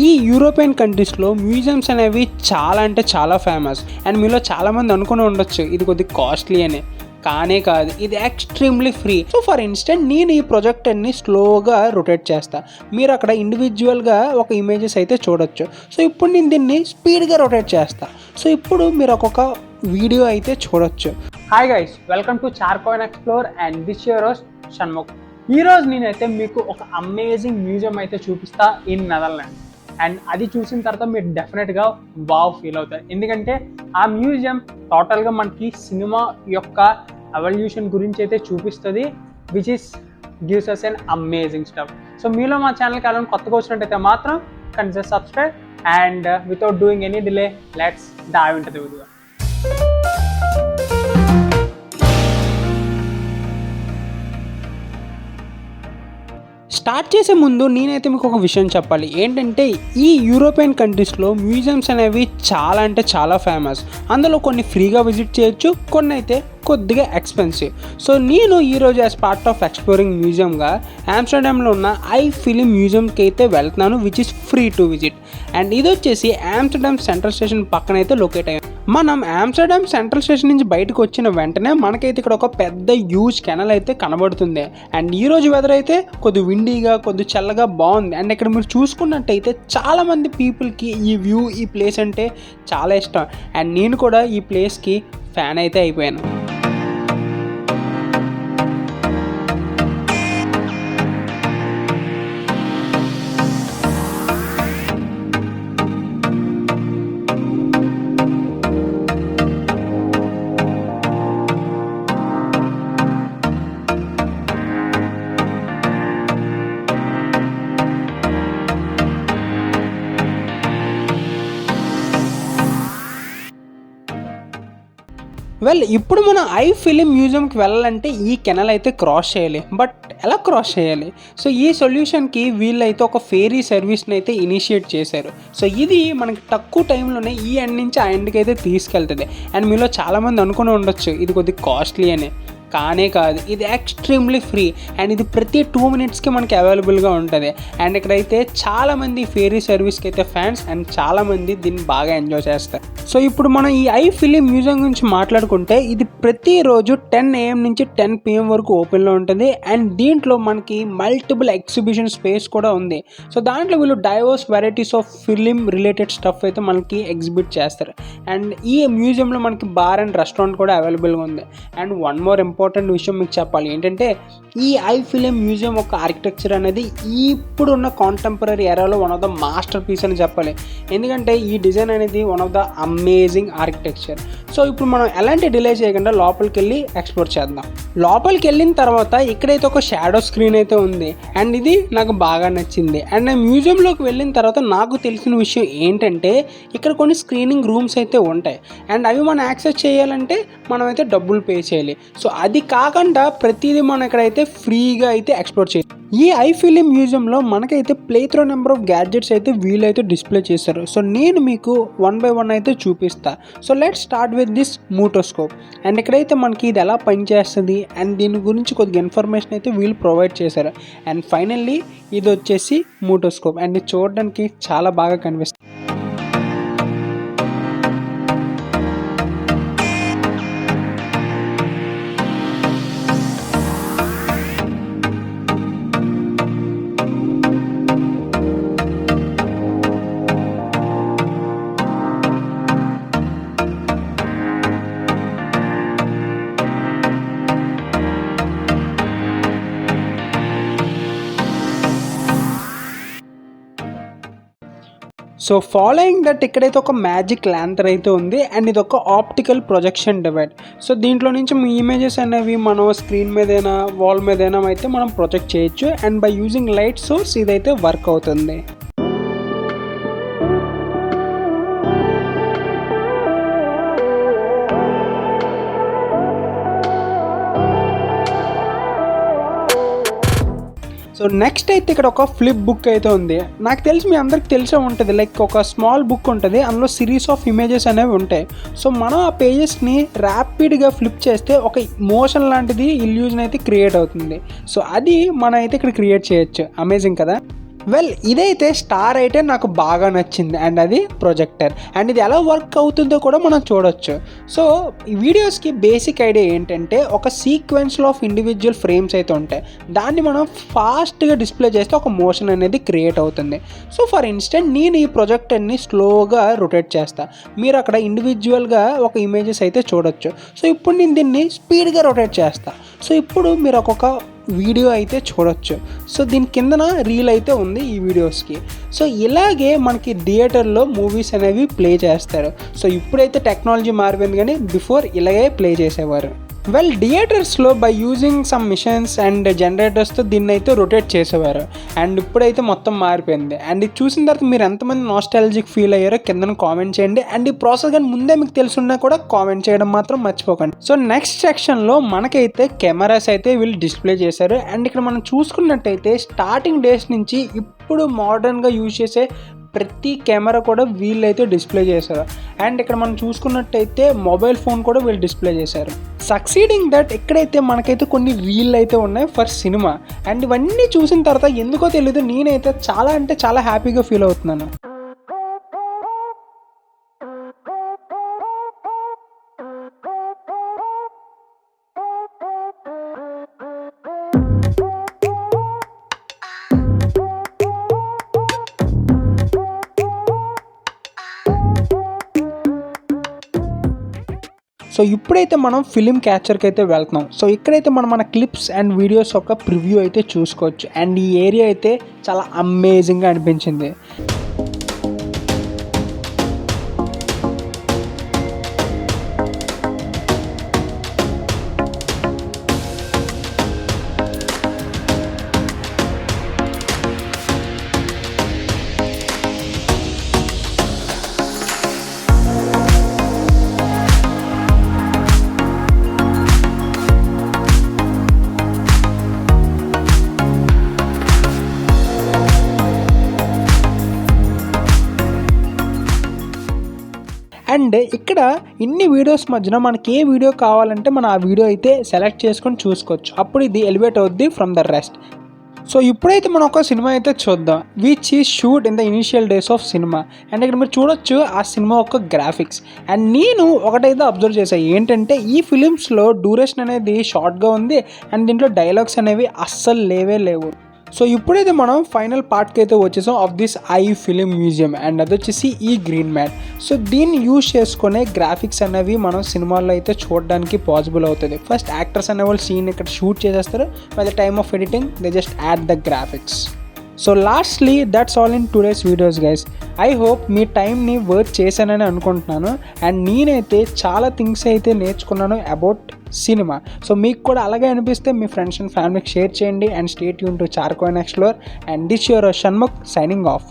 ఈ యూరోపియన్ కంట్రీస్లో మ్యూజియంస్ అనేవి చాలా అంటే చాలా ఫేమస్. అండ్ మీలో చాలామంది అనుకుని ఉండొచ్చు ఇది కొద్దిగా కాస్ట్లీ అని. కానే కాదు, ఇది extremely free. So for instant నేను ఈ ప్రొజెక్టర్ని స్లోగా రొటేట్ చేస్తా, మీరు అక్కడ ఇండివిజువల్గా ఒక ఇమేజెస్ అయితే చూడొచ్చు. సో ఇప్పుడు నేను దీన్ని స్పీడ్గా రొటేట్ చేస్తా. సో ఇప్పుడు మీరు ఒక్కొక్క వీడియో అయితే చూడొచ్చు. Hi guys, welcome to చార్కోయిన్ explore and this your host Shanmukh. ఈరోజు నేనైతే మీకు ఒక అమేజింగ్ మ్యూజియం అయితే చూపిస్తా ఇన్ నెదర్లాండ్. అండ్ అది చూసిన తర్వాత మీరు డెఫినెట్గా వావ్ ఫీల్ అవుతారు, ఎందుకంటే ఆ మ్యూజియం టోటల్గా మనకి సినిమా యొక్క ఎవల్యూషన్ గురించి అయితే చూపిస్తుంది, which is gives us an amazing stuff. So మీలో మా ఛానల్కి ఎవరైనా కొత్తగా వచ్చినట్టయితే మాత్రం consider subscribe and without doing any delay let's dive into the video. Start చేసే ముందు నేనైతే మీకు ఒక విషయం చెప్పాలి. ఏంటంటే ఈ యూరోపియన్ కంట్రీస్లో మ్యూజియంస్ అనేవి చాలా అంటే చాలా ఫేమస్. అందులో కొన్ని ఫ్రీగా విజిట్ చేయొచ్చు, కొన్ని అయితే కొద్దిగా ఎక్స్పెన్సివ్. సో నేను ఈరోజు యాజ్ పార్ట్ ఆఫ్ ఎక్స్ప్లోరింగ్ మ్యూజియంగా ఆమ్స్టర్డామ్లో ఉన్న ఐ ఫిలిం మ్యూజియంకి అయితే వెళ్తున్నాను, which is free to visit. And ఇది వచ్చేసి ఆమ్స్టర్డామ్ సెంట్రల్ స్టేషన్ పక్కన అయితే లొకేట్ అయ్యాం. మనం ఆమ్స్టర్డామ్ సెంట్రల్ స్టేషన్ నుంచి బయటకు వచ్చిన వెంటనే మనకైతే ఇక్కడ ఒక పెద్ద హ్యూజ్ కెనల్ అయితే కనబడుతుంది. అండ్ ఈరోజు వెదర్ అయితే కొద్ది విండీగా కొద్ది చల్లగా బాగుంది. అండ్ ఇక్కడ మీరు చూసుకున్నట్టయితే చాలామంది పీపుల్కి ఈ వ్యూ ఈ ప్లేస్ అంటే చాలా ఇష్టం. అండ్ నేను కూడా ఈ ప్లేస్కి ఫ్యాన్ అయితే అయిపోయాను. వెల్, ఇప్పుడు మనం ఐ ఫిలిం మ్యూజియంకి వెళ్ళాలంటే ఈ కెనల్ అయితే క్రాస్ చేయాలి. బట్ ఎలా క్రాస్ చేయాలి? సో ఈ సొల్యూషన్కి వీళ్ళైతే ఒక ఫేరీ సర్వీస్ని అయితే ఇనిషియేట్ చేశారు. సో ఇది మనకి తక్కువ టైంలోనే ఈ ఎండ్ నుంచి ఆ ఎండ్కి అయితే తీసుకెళ్తుంది. అండ్ మీలో చాలామంది అనుకుని ఉండొచ్చు ఇది కొద్దిగా కాస్ట్లీ అని. కానే కాదు, ఇది ఎక్స్ట్రీమ్లీ ఫ్రీ. అండ్ ఇది ప్రతి 2 minutesకి మనకి అవైలబుల్గా ఉంటుంది. అండ్ ఇక్కడైతే చాలామంది ఫేరీ సర్వీస్కి అయితే ఫ్యాన్స్ అండ్ చాలామంది దీన్ని బాగా ఎంజాయ్ చేస్తారు. సో ఇప్పుడు మనం ఈ ఐ ఫిలిం మ్యూజియం గురించి మాట్లాడుకుంటే ఇది ప్రతిరోజు 10 AM నుంచి 10 PM వరకు ఓపెన్లో ఉంటుంది. అండ్ దీంట్లో మనకి మల్టిపుల్ ఎగ్జిబిషన్ స్పేస్ కూడా ఉంది. సో దాంట్లో వీళ్ళు divorce varieties of film related stuff అయితే మనకి ఎగ్జిబిట్ చేస్తారు. అండ్ ఈ మ్యూజియంలో మనకి బార్ అండ్ రెస్టారెంట్ కూడా అవైలబుల్గా ఉంది. అండ్ వన్ మోర్ ఇంపార్టెంట్ విషయం మీకు చెప్పాలి, ఏంటంటే ఈ ఐ ఫిలిం మ్యూజియం ఒక ఆర్కిటెక్చర్ అనేది ఇప్పుడున్న కాంటెంపరీ ఎరాలో one of the masterpiece అని చెప్పాలి. ఎందుకంటే ఈ డిజైన్ అనేది one of the amazing architecture. So ఇప్పుడు మనం ఎలాంటి డిలే చేయకుండా లోపలికి వెళ్ళి ఎక్స్ప్లోర్ చేద్దాం. లోపలికి వెళ్ళిన తర్వాత ఇక్కడైతే ఒక షాడో స్క్రీన్ అయితే ఉంది. అండ్ ఇది నాకు బాగా నచ్చింది. అండ్ మ్యూజియంలోకి వెళ్ళిన తర్వాత నాకు తెలిసిన విషయం ఏంటంటే ఇక్కడ కొన్ని స్క్రీనింగ్ రూమ్స్ అయితే ఉంటాయి. అండ్ అవి మనం యాక్సెస్ చేయాలంటే మనం అయితే డబ్బులు పే చేయాలి. సో అది కాకుండా ప్రతిదీ మనం ఇక్కడైతే ఫ్రీగా అయితే ఎక్స్ప్లోర్ చేయాలి. ఈ ఐ ఫిలిం మ్యూజియంలో మనకైతే ప్లేత్రో నెంబర్ ఆఫ్ గ్యాడ్జెట్స్ అయితే వీళ్ళైతే డిస్ప్లే చేస్తారు. సో నేను మీకు 1 by 1 అయితే చూపిస్తా. So let's start with this mutoscope. And ఇక్కడైతే మనకి ఇది ఎలా పనిచేస్తుంది అండ్ దీని గురించి కొద్దిగా ఇన్ఫర్మేషన్ అయితే వీళ్ళు ప్రొవైడ్ చేశారు. అండ్ ఫైనల్లీ ఇది వచ్చేసి మూటోస్కోప్. అండ్ ఇది చూడడానికి చాలా బాగా కనిపిస్తుంది. సో ఫాలోయింగ్ దట్ ఇక్కడైతే ఒక మ్యాజిక్ ల్యాంతర్ అయితే ఉంది. అండ్ ఇది ఒక ఆప్టికల్ ప్రొజెక్షన్ డివైడ్. సో దీంట్లో నుంచి మీ ఇమేజెస్ అనేవి మనం స్క్రీన్ మీదైనా వాల్ మీదైనా అయితే మనం ప్రొజెక్ట్ చేయొచ్చు. And by using light source ఇదైతే వర్క్ అవుతుంది. సో నెక్స్ట్ అయితే ఇక్కడ ఒక ఫ్లిప్ బుక్ అయితే ఉంది. నాకు తెలిసి మీ అందరికి తెలిసే ఉంటుంది, లైక్ ఒక స్మాల్ బుక్ ఉంటుంది, అందులో సిరీస్ ఆఫ్ ఇమేజెస్ అనేవి ఉంటాయి. సో మనం ఆ పేజెస్ని ర్యాపిడ్గా ఫ్లిప్ చేస్తే ఒక మోషన్ లాంటిది ఇల్యూజన్ అయితే క్రియేట్ అవుతుంది. సో అది మనం అయితే ఇక్కడ క్రియేట్ చేయొచ్చు. అమేజింగ్ కదా. వెల్ ఇదైతే స్టార్ అయితే నాకు బాగా నచ్చింది అండ్ అది ప్రొజెక్టర్ అండ్ ఇది ఎలా వర్క్ అవుతుందో కూడా మనం చూడొచ్చు. సో ఈ వీడియోస్కి బేసిక్ ఐడియా ఏంటంటే ఒక సీక్వెన్స్లో ఆఫ్ ఇండివిజువల్ ఫ్రేమ్స్ అయితే ఉంటాయి, దాన్ని మనం ఫాస్ట్గా డిస్ప్లే చేస్తే ఒక మోషన్ అనేది క్రియేట్ అవుతుంది. సో ఫర్ ఇన్స్టెంట్ నేను ఈ ప్రొజెక్టర్ని స్లోగా రొటేట్ చేస్తాను, మీరు అక్కడ ఇండివిజువల్గా ఒక ఇమేజెస్ అయితే చూడొచ్చు. సో ఇప్పుడు నేను దీన్ని స్పీడ్గా రొటేట్ చేస్తాను. సో ఇప్పుడు మీరు ఒక్కొక్క వీడియో అయితే చూడొచ్చు. సో దీని కిందన రీల్ అయితే ఉంది ఈ వీడియోస్కి. సో ఇలాగే మనకి థియేటర్లో మూవీస్ అనేవి ప్లే చేస్తారు. సో ఇప్పుడైతే టెక్నాలజీ మారిపోయింది, కానీ బిఫోర్ ఇలాగే ప్లే చేసేవారు. వెల్ థియేటర్స్లో by using some machines and జనరేటర్స్తో దీన్ని అయితే రొటేట్ చేసేవారు అండ్ ఇప్పుడైతే మొత్తం మారిపోయింది. అండ్ ఇది చూసిన తర్వాత మీరు ఎంతమంది నాస్టాలజిక్ ఫీల్ అయ్యారో కింద కామెంట్ చేయండి. అండ్ ఈ ప్రాసెస్ కానీ ముందే మీకు తెలుసున్నా కూడా కామెంట్ చేయడం మాత్రం మర్చిపోకండి. సో నెక్స్ట్ సెక్షన్లో మనకైతే కెమెరాస్ అయితే వీళ్ళు డిస్ప్లే చేశారు. అండ్ ఇక్కడ మనం చూసుకున్నట్టయితే స్టార్టింగ్ డేస్ నుంచి ఇప్పుడు మోడర్న్గా యూజ్ చేసే ప్రతి కెమెరా కూడా వీళ్ళైతే డిస్ప్లే చేశారు. అండ్ ఇక్కడ మనం చూసుకున్నట్టయితే మొబైల్ ఫోన్ కూడా వీళ్ళు డిస్ప్లే చేశారు. సక్సీడింగ్ దట్ ఇక్కడైతే మనకైతే కొన్ని రీల్ అయితే ఉన్నాయి ఫర్ సినిమా. అండ్ ఇవన్నీ చూసిన తర్వాత ఎందుకో తెలీదు నేనైతే చాలా అంటే చాలా హ్యాపీగా ఫీల్ అవుతున్నాను. సో ఇప్పుడైతే మనం ఫిలిం క్యాప్చర్కి అయితే వెళ్తున్నాం. సో ఇక్కడైతే మనం మన క్లిప్స్ అండ్ వీడియోస్ యొక్క ప్రివ్యూ అయితే చూసుకోవచ్చు. అండ్ ఈ ఏరియా అయితే చాలా అమేజింగ్గా అనిపించింది. అండ్ ఇక్కడ ఇన్ని వీడియోస్ మధ్యన మనకి ఏ వీడియో కావాలంటే మనం ఆ వీడియో అయితే సెలెక్ట్ చేసుకొని చూసుకోవచ్చు. అప్పుడు ఇది ఎలివేట్ అవుద్ది ఫ్రమ్ ద రెస్ట్. సో ఇప్పుడైతే మనం ఒక సినిమా అయితే చూద్దాం, which is shoot in the initial days of cinema. And ఇక్కడ మీరు చూడొచ్చు ఆ సినిమా యొక్క గ్రాఫిక్స్. అండ్ నేను ఒకటైతే అబ్జర్వ్ చేశాను ఏంటంటే ఈ ఫిలిమ్స్లో డ్యూరేషన్ అనేది షార్ట్గా ఉంది అండ్ దీంట్లో డైలాగ్స్ అనేవి అస్సలు లేవు. సో ఇప్పుడైతే మనం ఫైనల్ పార్ట్కి అయితే వచ్చేసాం of this Eye Film Museum. And అది వచ్చేసి ఈ గ్రీన్ మ్యాట్. సో దీన్ని యూజ్ చేసుకునే గ్రాఫిక్స్ అనేవి మనం సినిమాల్లో అయితే చూడడానికి పాసిబుల్ అవుతుంది. ఫస్ట్ యాక్టర్స్ అనేవాళ్ళు సీన్ ఇక్కడ షూట్ చేసేస్తారు, by the time of editing they just add the graphics. So lastly that's all in today's videos guys. I hope మీ టైంని వర్క్ చేశానని అనుకుంటున్నాను. అండ్ నేనైతే చాలా థింగ్స్ అయితే నేర్చుకున్నాను అబౌట్ సినిమా. సో మీకు కూడా అలాగే అనిపిస్తే మీ ఫ్రెండ్స్ అండ్ ఫ్యామిలీకి షేర్ చేయండి. And stay tune to చార్కోయిన్ explore. And this your Shanmukh signing of.